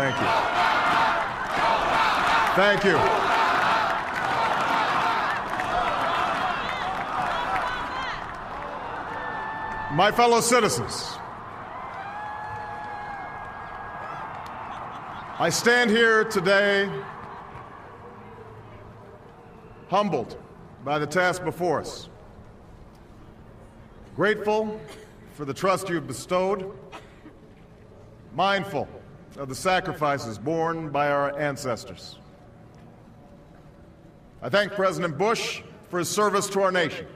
Thank you. Thank you. My fellow citizens, I stand here today humbled by the task before us, grateful for the trust you've bestowed, mindful of the sacrifices borne by our ancestors. I thank President Bush for his service to our nation.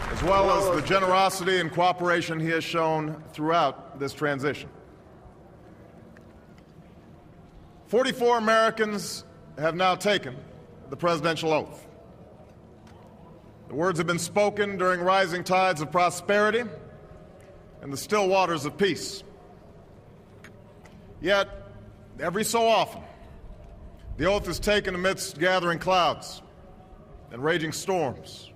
As well as the generosity and cooperation he has shown throughout this transition. 44 Americans have now taken the presidential oath. The words have been spoken during rising tides of prosperity and the still waters of peace. Yet, every so often, the oath is taken amidst gathering clouds and raging storms.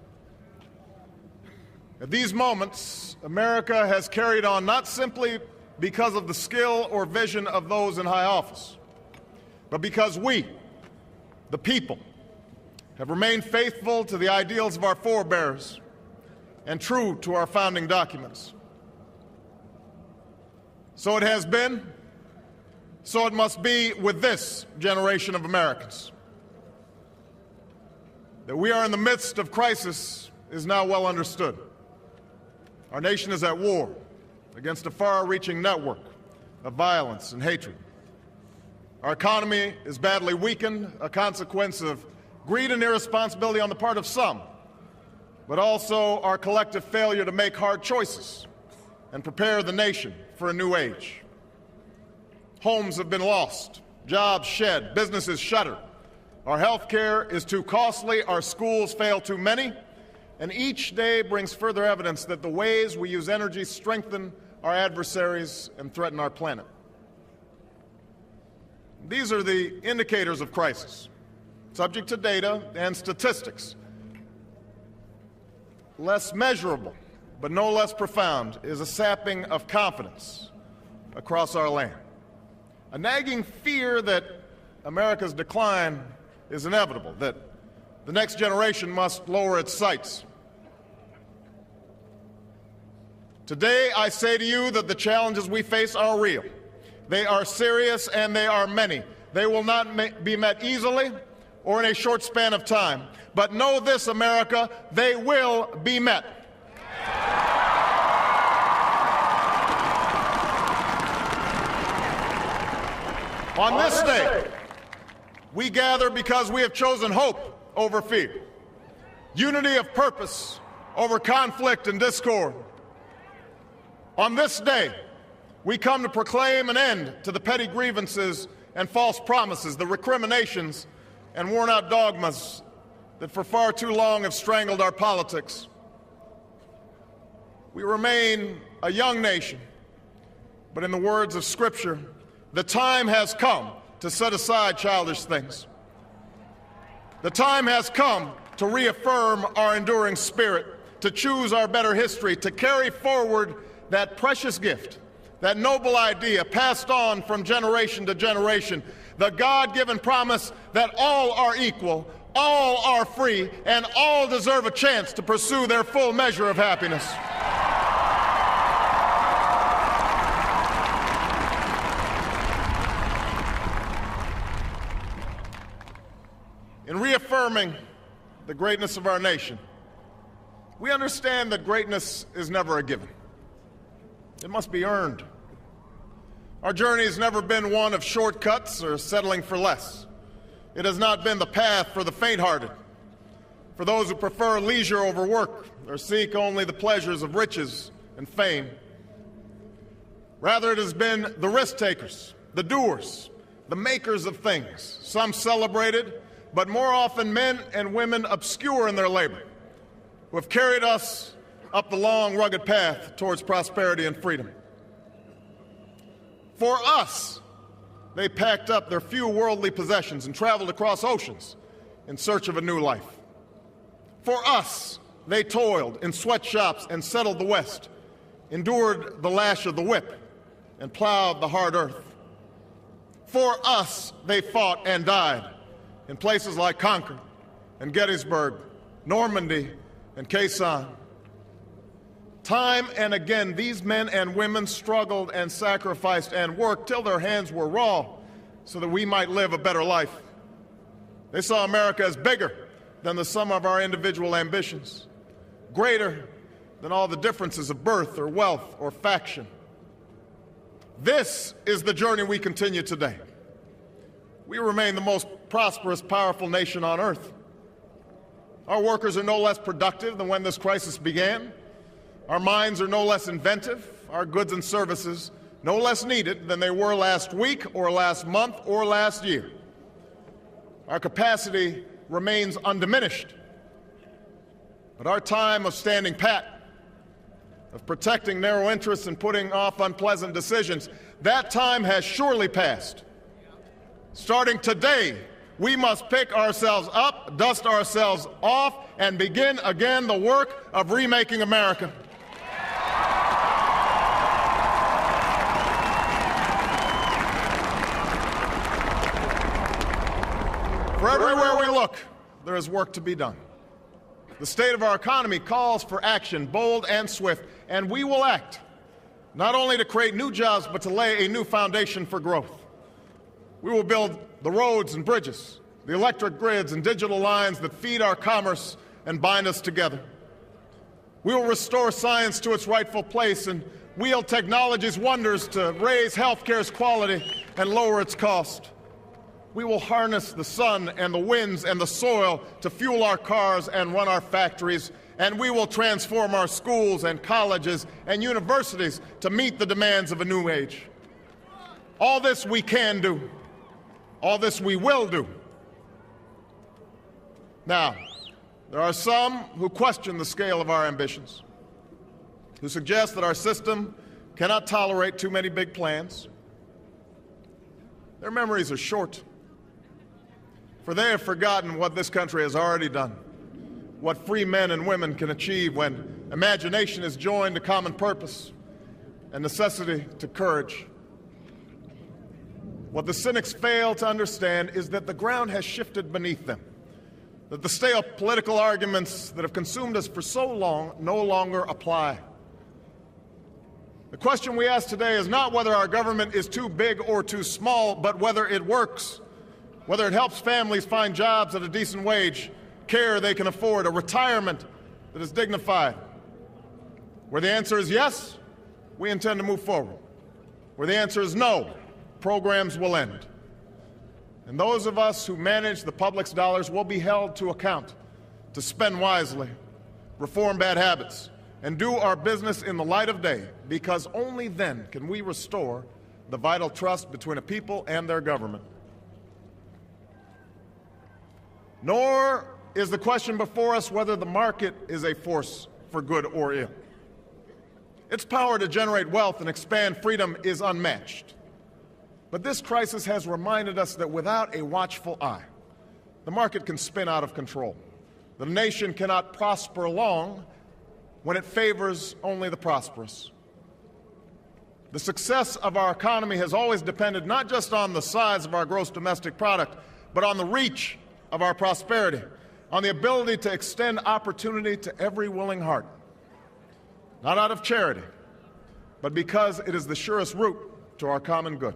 At these moments, America has carried on not simply because of the skill or vision of those in high office, but because we, the people, have remained faithful to the ideals of our forebears and true to our founding documents. So it has been, so it must be with this generation of Americans. That we are in the midst of crisis is now well understood. Our nation is at war against a far-reaching network of violence and hatred. Our economy is badly weakened, a consequence of greed and irresponsibility on the part of some, but also our collective failure to make hard choices and prepare the nation for a new age. Homes have been lost, jobs shed, businesses shuttered. Our health care is too costly, our schools fail too many, and each day brings further evidence that the ways we use energy strengthen our adversaries and threaten our planet. These are the indicators of crisis, subject to data and statistics. Less measurable, but no less profound, is a sapping of confidence across our land. A nagging fear that America's decline is inevitable, that the next generation must lower its sights. Today, I say to you that the challenges we face are real. They are serious and they are many. They will not be met easily or in a short span of time. But know this, America, they will be met. On this day, we gather because we have chosen hope over fear, unity of purpose over conflict and discord. On this day, we come to proclaim an end to the petty grievances and false promises, the recriminations and worn-out dogmas that for far too long have strangled our politics. We remain a young nation, but in the words of Scripture, the time has come to set aside childish things. The time has come to reaffirm our enduring spirit, to choose our better history, to carry forward that precious gift, that noble idea passed on from generation to generation, the God-given promise that all are equal, all are free, and all deserve a chance to pursue their full measure of happiness. In reaffirming the greatness of our nation, we understand that greatness is never a given. It must be earned. Our journey has never been one of shortcuts or settling for less. It has not been the path for the faint-hearted, for those who prefer leisure over work or seek only the pleasures of riches and fame. Rather, it has been the risk-takers, the doers, the makers of things, some celebrated, but more often men and women obscure in their labor, who have carried us up the long, rugged path towards prosperity and freedom. For us, they packed up their few worldly possessions and traveled across oceans in search of a new life. For us, they toiled in sweatshops and settled the West endured the lash of the whip, and plowed the hard earth. For us, they fought and died in places like Concord and Gettysburg, Normandy and Quezon. Time and again, these men and women struggled and sacrificed and worked till their hands were raw so that we might live a better life. They saw America as bigger than the sum of our individual ambitions, greater than all the differences of birth or wealth or faction. This is the journey we continue today. We remain the most prosperous, powerful nation on earth. Our workers are no less productive than when this crisis began. Our minds are no less inventive, our goods and services no less needed than they were last week or last month or last year. Our capacity remains undiminished. But our time of standing pat, of protecting narrow interests and putting off unpleasant decisions, that time has surely passed. Starting today, we must pick ourselves up, dust ourselves off, and begin again the work of remaking America. For everywhere we look, there is work to be done. The state of our economy calls for action, bold and swift, and we will act, not only to create new jobs, but to lay a new foundation for growth. We will build the roads and bridges, the electric grids and digital lines that feed our commerce and bind us together. We will restore science to its rightful place and wield technology's wonders to raise healthcare's quality and lower its cost. We will harness the sun and the winds and the soil to fuel our cars and run our factories, and we will transform our schools and colleges and universities to meet the demands of a new age. All this we can do. All this we will do. Now, there are some who question the scale of our ambitions, who suggest that our system cannot tolerate too many big plans. Their memories are short, for they have forgotten what this country has already done, what free men and women can achieve when imagination is joined to common purpose and necessity to courage. What the cynics fail to understand is that the ground has shifted beneath them, that the stale political arguments that have consumed us for so long no longer apply. The question we ask today is not whether our government is too big or too small, but whether it works, whether it helps families find jobs at a decent wage, care they can afford, a retirement that is dignified. Where the answer is yes, we intend to move forward. Where the answer is no, programs will end. And those of us who manage the public's dollars will be held to account to spend wisely, reform bad habits, and do our business in the light of day, because only then can we restore the vital trust between a people and their government. Nor is the question before us whether the market is a force for good or ill. Its power to generate wealth and expand freedom is unmatched. But this crisis has reminded us that without a watchful eye, the market can spin out of control. The nation cannot prosper long when it favors only the prosperous. The success of our economy has always depended not just on the size of our gross domestic product, but on the reach of our prosperity, on the ability to extend opportunity to every willing heart, not out of charity, but because it is the surest route to our common good.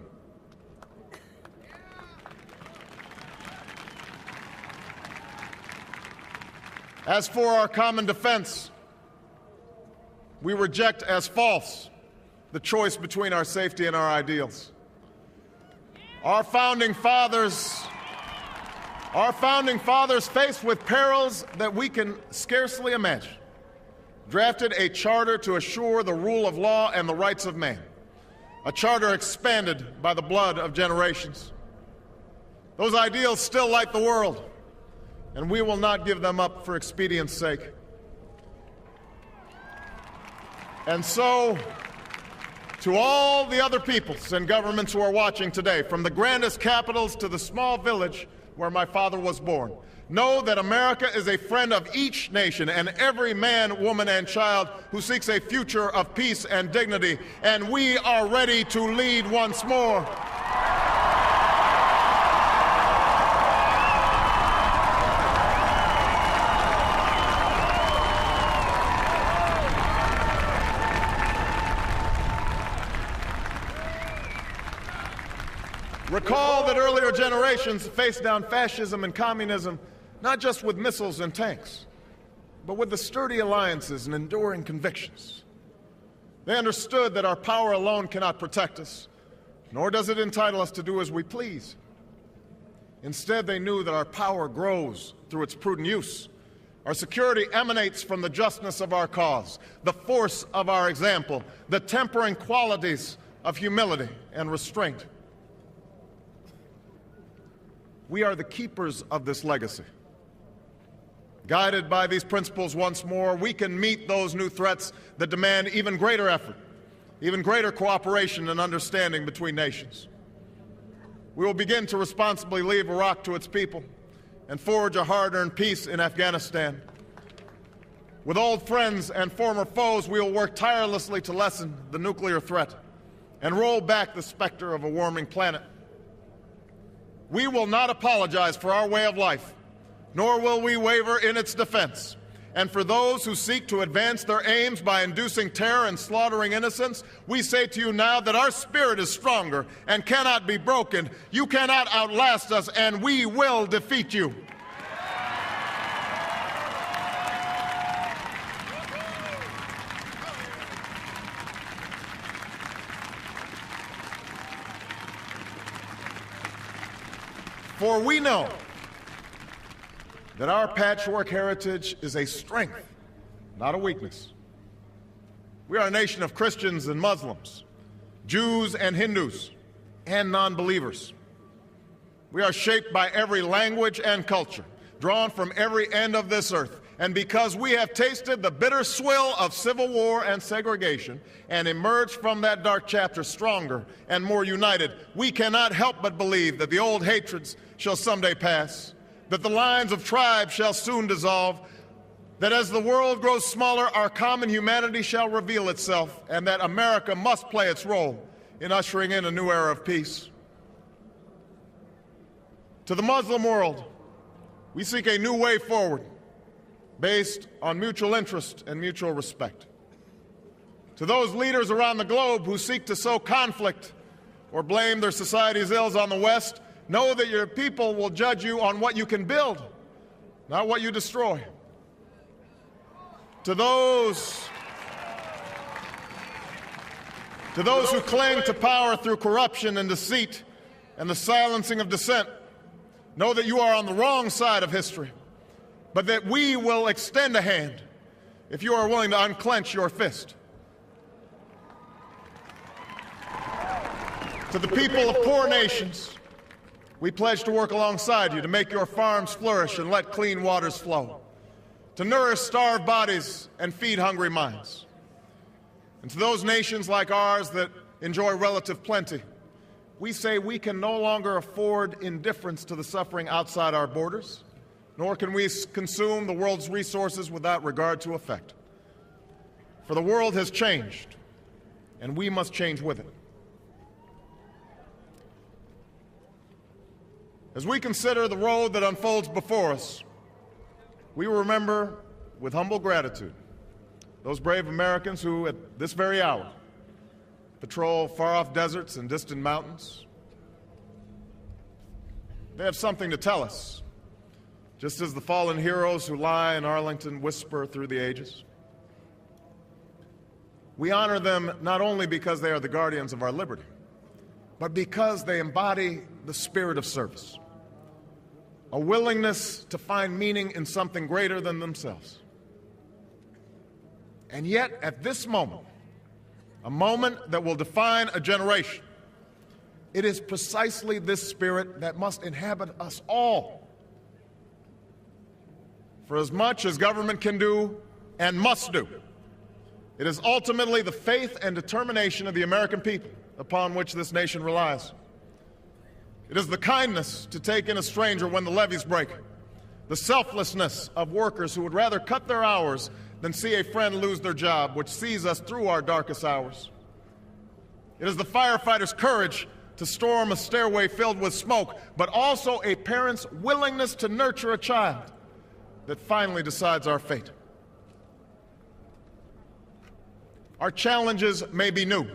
As for our common defense, we reject as false the choice between our safety and our ideals. Our founding fathers, faced with perils that we can scarcely imagine, drafted a charter to assure the rule of law and the rights of man, a charter expanded by the blood of generations. Those ideals still light the world, and we will not give them up for expedience' sake. And so, to all the other peoples and governments who are watching today, from the grandest capitals to the small village where my father was born, Know that America is a friend of each nation and every man, woman, and child who seeks a future of peace and dignity, and we are ready to lead once more. Recall that earlier generations faced down fascism and communism not just with missiles and tanks, but with the sturdy alliances and enduring convictions. They understood that our power alone cannot protect us, nor does it entitle us to do as we please. Instead, they knew that our power grows through its prudent use. Our security emanates from the justness of our cause, the force of our example, the tempering qualities of humility and restraint. We are the keepers of this legacy. Guided by these principles once more, we can meet those new threats that demand even greater effort, even greater cooperation and understanding between nations. We will begin to responsibly leave Iraq to its people and forge a hard-earned peace in Afghanistan. With old friends and former foes, we will work tirelessly to lessen the nuclear threat and roll back the specter of a warming planet. We will not apologize for our way of life, nor will we waver in its defense. And for those who seek to advance their aims by inducing terror and slaughtering innocents, we say to you now that our spirit is stronger and cannot be broken. You cannot outlast us, and we will defeat you. For we know that our patchwork heritage is a strength, not a weakness. We are a nation of Christians and Muslims, Jews and Hindus, and non-believers. We are shaped by every language and culture, drawn from every end of this earth. And because we have tasted the bitter swill of civil war and segregation and emerged from that dark chapter stronger and more united, we cannot help but believe that the old hatreds shall someday pass, that the lines of tribes shall soon dissolve, that as the world grows smaller, our common humanity shall reveal itself, and that America must play its role in ushering in a new era of peace. To the Muslim world, we seek a new way forward based on mutual interest and mutual respect. To those leaders around the globe who seek to sow conflict or blame their society's ills on the West, know that your people will judge you on what you can build, not what you destroy. To those who cling to power through corruption and deceit and the silencing of dissent, know that you are on the wrong side of history, but that we will extend a hand if you are willing to unclench your fist. To the people of poor nations, we pledge to work alongside you to make your farms flourish and let clean waters flow, to nourish starved bodies and feed hungry minds. And to those nations like ours that enjoy relative plenty, we say we can no longer afford indifference to the suffering outside our borders, nor can we consume the world's resources without regard to effect. For the world has changed, and we must change with it. As we consider the road that unfolds before us, we remember with humble gratitude those brave Americans who, at this very hour, patrol far-off deserts and distant mountains. They have something to tell us, just as the fallen heroes who lie in Arlington whisper through the ages. We honor them not only because they are the guardians of our liberty, but because they embody the spirit of service, a willingness to find meaning in something greater than themselves. And yet, at this moment, a moment that will define a generation, it is precisely this spirit that must inhabit us all. For as much as government can do and must do, it is ultimately the faith and determination of the American people upon which this nation relies. It is the kindness to take in a stranger when the levees break, the selflessness of workers who would rather cut their hours than see a friend lose their job, which sees us through our darkest hours. It is the firefighter's courage to storm a stairway filled with smoke, but also a parent's willingness to nurture a child that finally decides our fate. Our challenges may be new.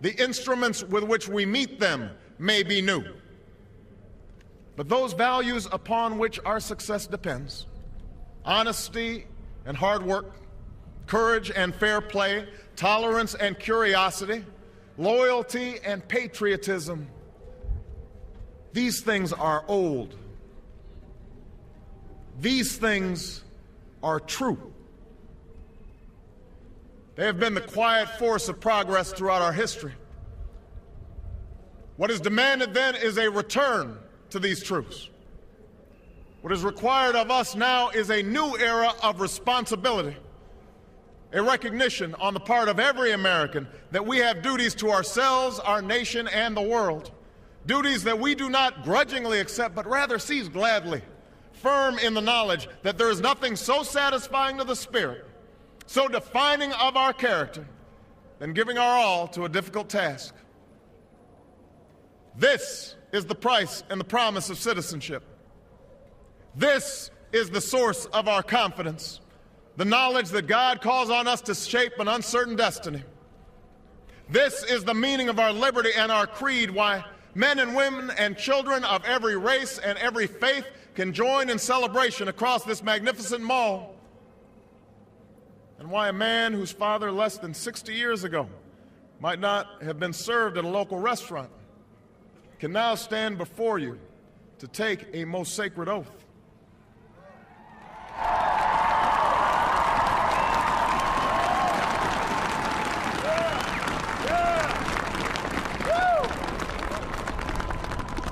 The instruments with which we meet them may be new. But those values upon which our success depends, honesty and hard work, courage and fair play, tolerance and curiosity, loyalty and patriotism, these things are old. These things are true. They have been the quiet force of progress throughout our history. What is demanded then is a return to these truths. What is required of us now is a new era of responsibility, a recognition on the part of every American that we have duties to ourselves, our nation, and the world, duties that we do not grudgingly accept, but rather seize gladly, firm in the knowledge that there is nothing so satisfying to the spirit, so defining of our character, than giving our all to a difficult task. This is the price and the promise of citizenship. This is the source of our confidence, the knowledge that God calls on us to shape an uncertain destiny. This is the meaning of our liberty and our creed, why men and women and children of every race and every faith can join in celebration across this magnificent mall, and why a man whose father less than 60 years ago might not have been served at a local restaurant can now stand before you to take a most sacred oath.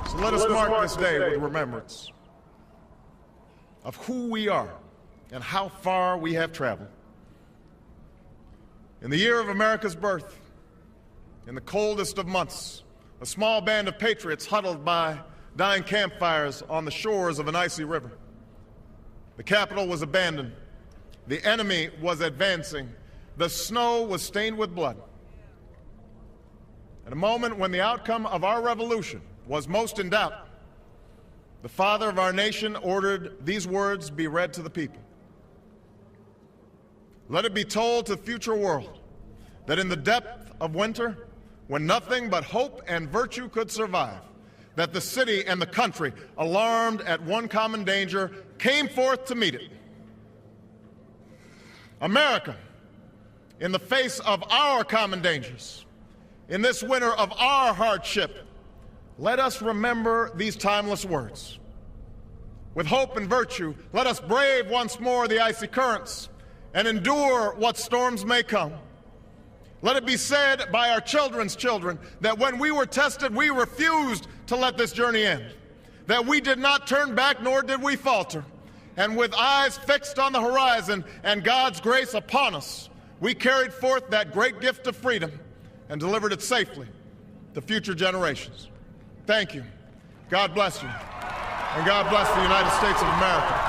So let us mark this day with remembrance of who we are and how far we have traveled. In the year of America's birth, in the coldest of months, a small band of patriots huddled by dying campfires on the shores of an icy river. The capital was abandoned. The enemy was advancing. The snow was stained with blood. At a moment when the outcome of our revolution was most in doubt, the father of our nation ordered these words be read to the people. Let it be told to the future world that in the depth of winter, when nothing but hope and virtue could survive, that the city and the country, alarmed at one common danger, came forth to meet it. America, in the face of our common dangers, in this winter of our hardship, let us remember these timeless words. With hope and virtue, let us brave once more the icy currents and endure what storms may come. Let it be said by our children's children that when we were tested, we refused to let this journey end, that we did not turn back nor did we falter. And with eyes fixed on the horizon and God's grace upon us, we carried forth that great gift of freedom and delivered it safely to future generations. Thank you. God bless you. And God bless the United States of America.